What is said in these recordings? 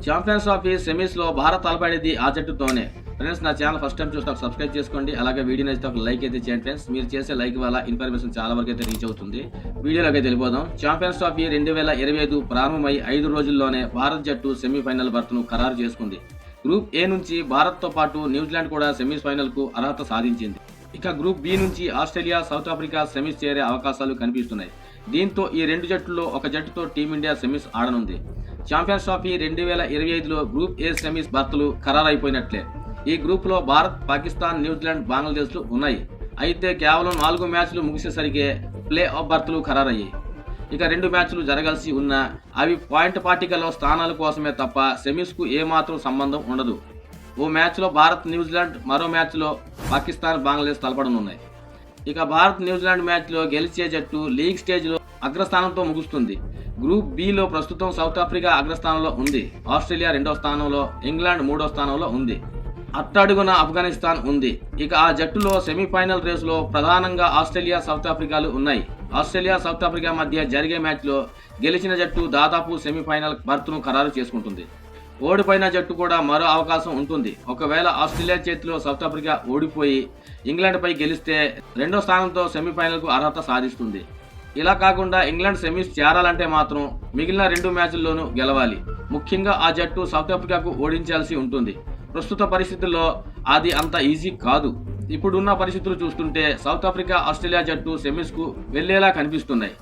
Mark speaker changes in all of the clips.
Speaker 1: Champions trophy సెమీస్లో Bharat తలపడేది ఆ జట్టుతోనే. Friends, నా channel first time చూస్తే సబ్స్క్రైబ్ చేసుకోండి. అలాగే వీడియో నచ్చితే ఒక లైక్ అయితే చేయండి ఫ్రెండ్స్. మీరు చేసే లైక్ వల్ల ఇన్ఫర్మేషన్ చాలా వరకు అయితే రీచ్ అవుతుంది. వీడియోలోకి అయితే వెళ్ళిపోదాం. ఛాంపియన్స్ ట్రోఫీ 2025 ప్రారంభమై 5 రోజుల్లోనే భారత్ జట్టు సెమీఫైనల్ బర్త్ను ఖరారు చేసుకుంది. గ్రూప్ ఏ నుంచి భారత్తో పాటు న్యూజిలాండ్ కూడా సెమీఫైనల్కు అర్హత సాధించింది. ఇక గ్రూప్ బి నుంచి ఆస్ట్రేలియా, సౌత్ ఆఫ్రికా సెమీస్ చేరే అవకాశాలు కనిపిస్తున్నాయి. దీంతో ఈ రెండు జట్టుల్లో ఒక జట్టుతో టీమిండియా సెమీస్ ఆడనుంది. ఛాంపియన్స్ ట్రోఫీ 2025లో గ్రూప్ ఏ సెమీస్ బర్త్లు ఖరారైపోయినట్లే. ఈ గ్రూప్లో భారత్, పాకిస్తాన్, న్యూజిలాండ్, బంగ్లాదేశ్లు ఉన్నాయి. అయితే కేవలం 4 మ్యాచ్లు ముగిసేసరికి ప్లే ఆఫ్ బర్త్లు ఖరారయ్యాయి. ఇక 2 మ్యాచ్లు జరగాల్సి ఉన్నా అవి పాయింట్ పట్టికలో స్థానాల కోసమే తప్ప సెమీస్కు ఏమాత్రం సంబంధం ఉండదు. ఓ మ్యాచ్లో భారత్, న్యూజిలాండ్, మరో మ్యాచ్లో పాకిస్తాన్, బంగ్లాదేశ్ తలపడనున్నాయి. ఇక భారత్ న్యూజిలాండ్ మ్యాచ్లో గెలిచే జట్టు లీగ్ స్టేజ్లో అగ్రస్థానంతో ముగుస్తుంది. గ్రూప్ బిలో ప్రస్తుతం సౌత్ ఆఫ్రికా అగ్రస్థానంలో ఉంది. ఆస్ట్రేలియా 2వ స్థానంలో, ఇంగ్లాండ్ 3వ స్థానంలో ఉంది. అట్టడుగున ఆఫ్ఘనిస్తాన్ ఉంది. ఇక ఆ జట్టులో సెమీఫైనల్ రేసులో ప్రధానంగా ఆస్ట్రేలియా, సౌత్ ఆఫ్రికాలు ఉన్నాయి. ఆస్ట్రేలియా, సౌత్ ఆఫ్రికా మధ్య జరిగే మ్యాచ్లో గెలిచిన జట్టు దాదాపు సెమీఫైనల్ బర్త్ను ఖరారు చేసుకుంటుంది. ఓడిపోయిన జట్టు కూడా మరో అవకాశం ఉంటుంది. ఒకవేళ ఆస్ట్రేలియా చేతిలో సౌత్ ఆఫ్రికా ఓడిపోయి ఇంగ్లాండ్పై గెలిస్తే 2వ స్థానంతో సెమీఫైనల్కు అర్హత సాధిస్తుంది. ఇలా కాకుండా ఇంగ్లాండ్ సెమీస్ చేరాలంటే మాత్రం మిగిలిన 2 మ్యాచ్ల్లోనూ గెలవాలి. ముఖ్యంగా ఆ జట్టు సౌత్ ఆఫ్రికాకు ఓడించాల్సి ఉంటుంది. ప్రస్తుత పరిస్థితుల్లో అది అంత ఈజీ కాదు. ఇప్పుడున్న పరిస్థితులు చూస్తుంటే సౌత్ ఆఫ్రికా, ఆస్ట్రేలియా జట్టు సెమీస్కు వెళ్లేలా కనిపిస్తున్నాయి.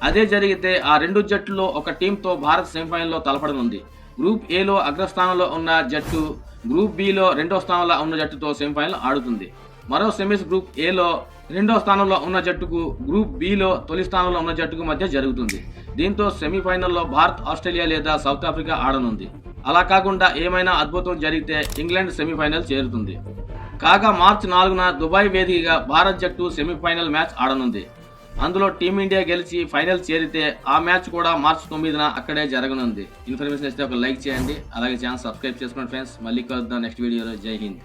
Speaker 1: అదే జరిగితే ఆ 2 జట్టులో ఒక టీంతో భారత్ సెమీఫైనల్లో తలపడనుంది. గ్రూప్ ఏలో అగ్రస్థానంలో ఉన్న జట్టు గ్రూప్ బిలో 2వ స్థానంలో ఉన్న జట్టుతో సెమీఫైనల్ ఆడుతుంది. మరో సెమీస్ గ్రూప్ ఏలో 2వ స్థానంలో ఉన్న జట్టుకు, గ్రూప్ బిలో తొలి స్థానంలో ఉన్న జట్టుకు మధ్య జరుగుతుంది. దీంతో సెమీఫైనల్లో భారత్, ఆస్ట్రేలియా లేదా సౌత్ ఆఫ్రికా ఆడనుంది. అలా కాకుండా ఏమైనా అద్భుతం జరిగితే ఇంగ్లాండ్ సెమీఫైనల్ చేరుతుంది. కాగా మార్చి 4న దుబాయ్ వేదికగా భారత్ జట్టు సెమీఫైనల్ మ్యాచ్ ఆడనుంది. అందులో టీమిండియా గెలిచి ఫైనల్ చేరితే ఆ మ్యాచ్ కూడా మార్చి 9న అక్కడే జరగనుంది. ఇన్ఫర్మేషన్ ఇస్తే ఒక లైక్ చేయండి. అలాగే ఛానల్ సబ్స్క్రైబ్ చేసుకోండి ఫ్రెండ్స్. మళ్ళీ కలుద్దాం నెక్స్ట్ వీడియోలో. జై హింద్.